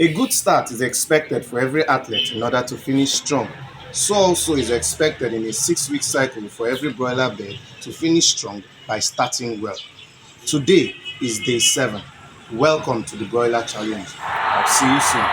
A good start is expected for every athlete in order to finish strong. So also is expected in a 6-week cycle for every broiler bird to finish strong by starting well. Today is day 7. Welcome to the Broiler Challenge. I'll see you soon.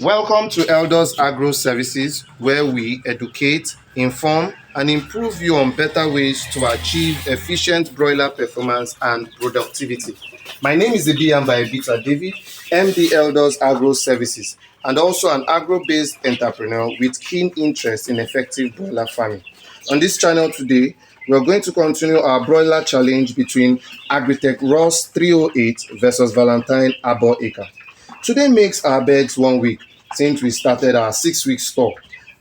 Welcome to Elders Agro Services, where we educate, inform, and improve you on better ways to achieve efficient broiler performance and productivity. My name is Ibiyamba Ebita David, MD Elders Agro Services, and also an agro-based entrepreneur with keen interest in effective broiler farming. On this channel today, we are going to continue our broiler challenge between Agritech Ross 308 versus Valentine Arbor Acre. Today makes our birds 1 week since we started our 6-week stock,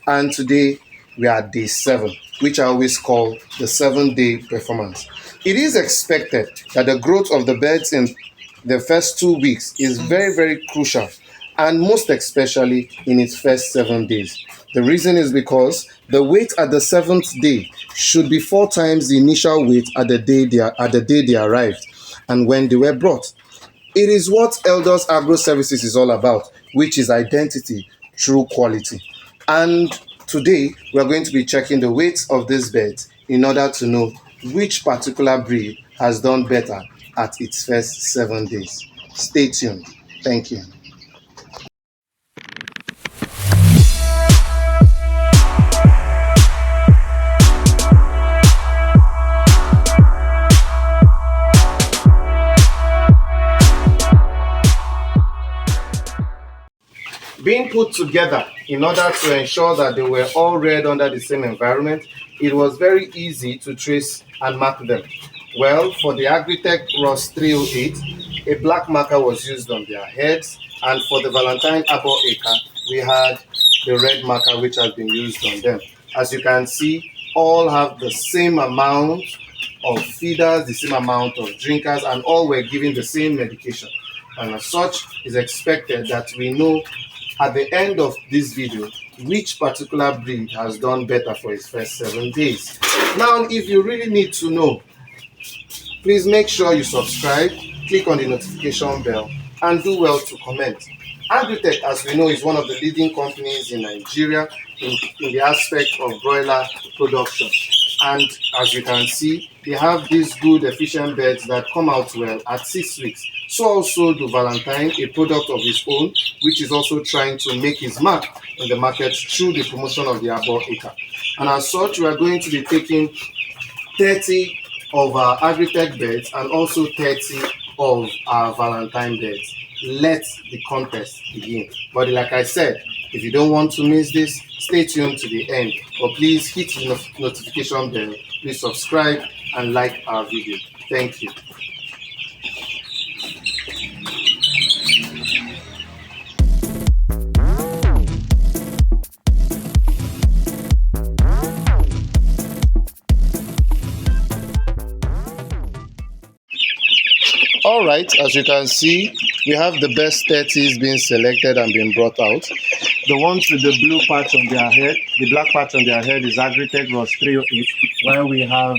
and today we are day 7, which I always call the 7-day performance. It is expected that the growth of the birds in the first 2 weeks is very, very crucial, and most especially in its first 7 days. The reason is because the weight at the 7th day should be 4 times the initial weight at the day they arrived and when they were brought. It is what Elders Agro Services is all about, which is identity through quality. And today, we are going to be checking the weights of these birds in order to know which particular breed has done better at its first 7 days. Stay tuned. Thank you. Being put together in order to ensure that they were all reared under the same environment, it was very easy to trace and mark them. Well, for the Agritech Ross 308, a black marker was used on their heads, and for the Valentine Arbor Acre, we had the red marker which has been used on them. As you can see, all have the same amount of feeders, the same amount of drinkers, and all were given the same medication. And as such, it's expected that we know at the end of this video which particular breed has done better for its first 7 days. Now, if you really need to know, please make sure you subscribe, click on the notification bell, and do well to comment. Agritech, as we know, is one of the leading companies in Nigeria in the aspect of broiler production. And as you can see, they have these good, efficient birds that come out well at 6 weeks. So also do Valentine, a product of his own, which is also trying to make his mark in the market through the promotion of the Arbor Acre. And as such, we are going to be taking 30 of our Agritech birds and also 30 of our Valentine birds. Let the contest begin. But like I said, if you don't want to miss this, stay tuned to the end. But please hit the notification bell, please subscribe and like our video. Thank you. All right, as you can see, we have the best 30s being selected and being brought out. The ones with the blue patch on their head, the black patch on their head is Agritech Ross 308, while we have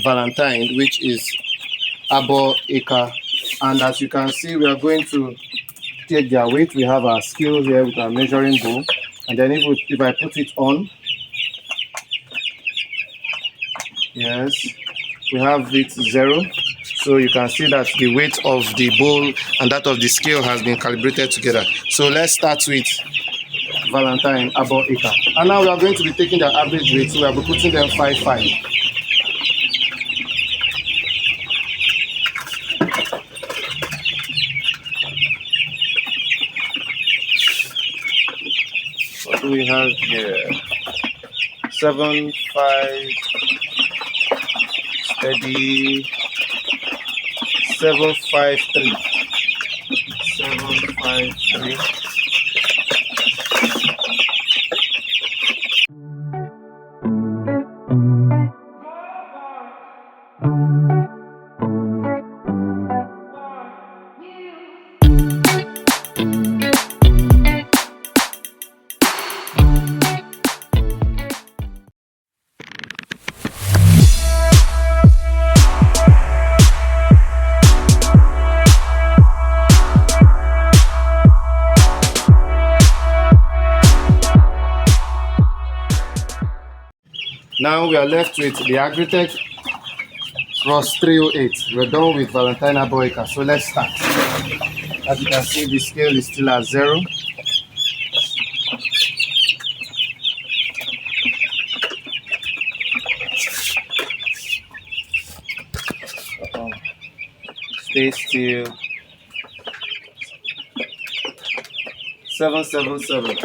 Valentine, which is Arbor Acre. And as you can see, we are going to take their weight. We have our scale here with our measuring bowl. And then if I put it on, yes, we have it 0. So you can see that the weight of the bowl and that of the scale has been calibrated together. So let's start with Valentine Arbor Acre. And now we are going to be taking the average weight. So we will be putting them 5.5. What do we have here? 7.5 steady. 7.53. 7.53. Now we are left with the Agritech Ross 308. We're done with Valentine Aboika, so let's start. As you can see, the scale is still at 0. Stay still. 777.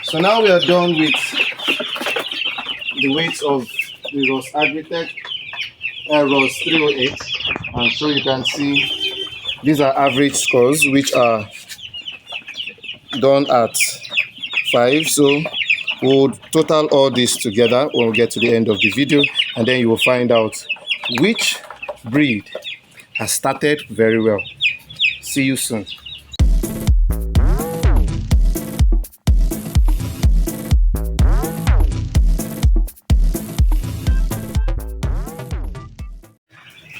So now we are done with the weights of the Ross Agritech Ross 308, and so you can see these are average scores which are done at 5. So we'll total all this together when we get to the end of the video, and then you will find out which breed has started very well. See you soon.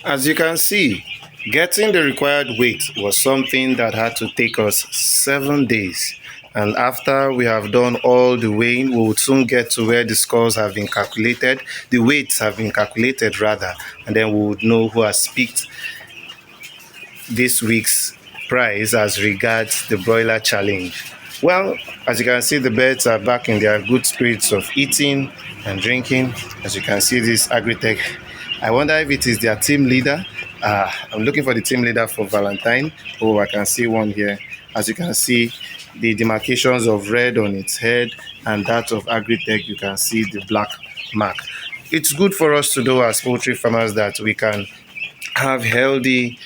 As you can see, getting the required weight was something that had to take us 7 days. And after we have done all the weighing, we will soon get to where the scores have been calculated, the weights have been calculated rather, and then we would know who has picked this week's prize as regards the broiler challenge. Well, as you can see, the birds are back in their good spirits of eating and drinking. As you can see, this Agritech, I wonder if it is their team leader. I'm looking for the team leader for Valentine. Oh, I can see one here. As you can see, the demarcations of red on its head and that of Agritech, you can see the black mark. It's good for us to know as poultry farmers that we can have healthy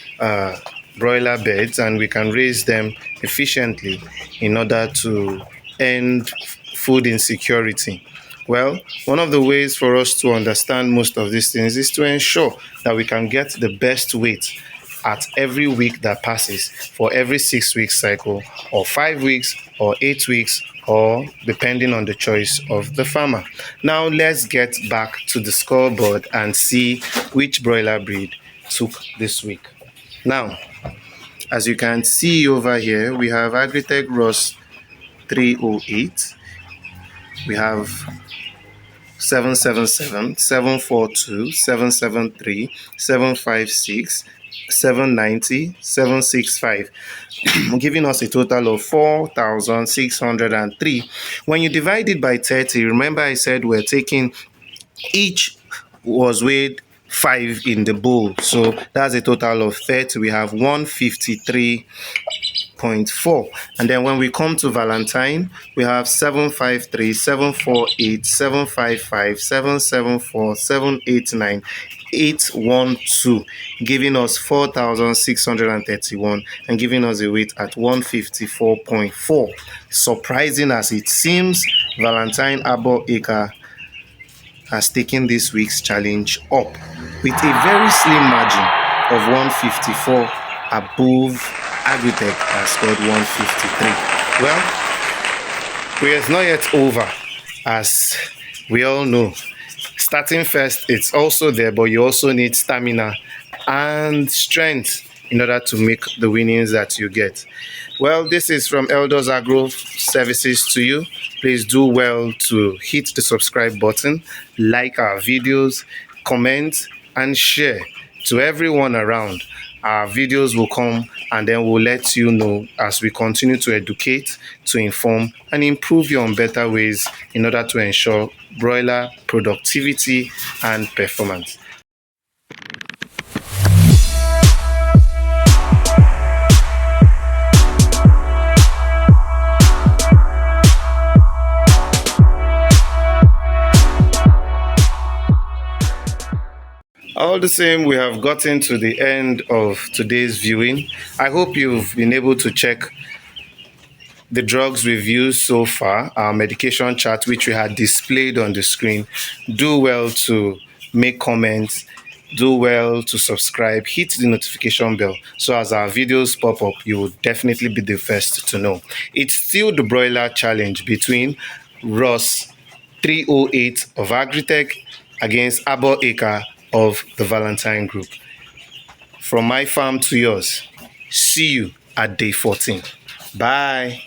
broiler beds and we can raise them efficiently in order to end food insecurity. Well, one of the ways for us to understand most of these things is to ensure that we can get the best weight at every week that passes for every 6-week cycle, or 5 weeks, or 8 weeks, or depending on the choice of the farmer. Now let's get back to the scoreboard and see which broiler breed took this week. Now, as you can see over here, we have Agritech Ross 308. We have 777, 742, 773, 756, 790, 765, giving us a total of 4,603. When you divide it by 30, remember I said we're taking each was weighed 5 in the bowl, so that's a total of 30. We have 153.4, and then when we come to Valentine, we have 753, 748, 755, 774, 789, 812, giving us 4,631 and giving us a weight at 154.4. Surprising as it seems, Valentine Aboika has taken this week's challenge up with a very slim margin of 154 above Agritech has scored 153. Well, it's not yet over, as we all know. Starting first, it's also there, but you also need stamina and strength in order to make the winnings that you get. Well, this is from Elders Agro Services to you. Please do well to hit the subscribe button, like our videos, comment, and share to everyone around. Our videos will come and then we'll let you know as we continue to educate, to inform, and improve you on better ways in order to ensure broiler productivity and performance. All the same, we have gotten to the end of today's viewing. I hope you've been able to check the drugs we've used so far, our medication chart, which we had displayed on the screen. Do well to make comments, do well to subscribe, hit the notification bell, so as our videos pop up, you will definitely be the first to know. It's still the broiler challenge between Ross 308 of Agritech against Abo Acre of the Valentine Group. From my farm to yours, see you at day 14. Bye.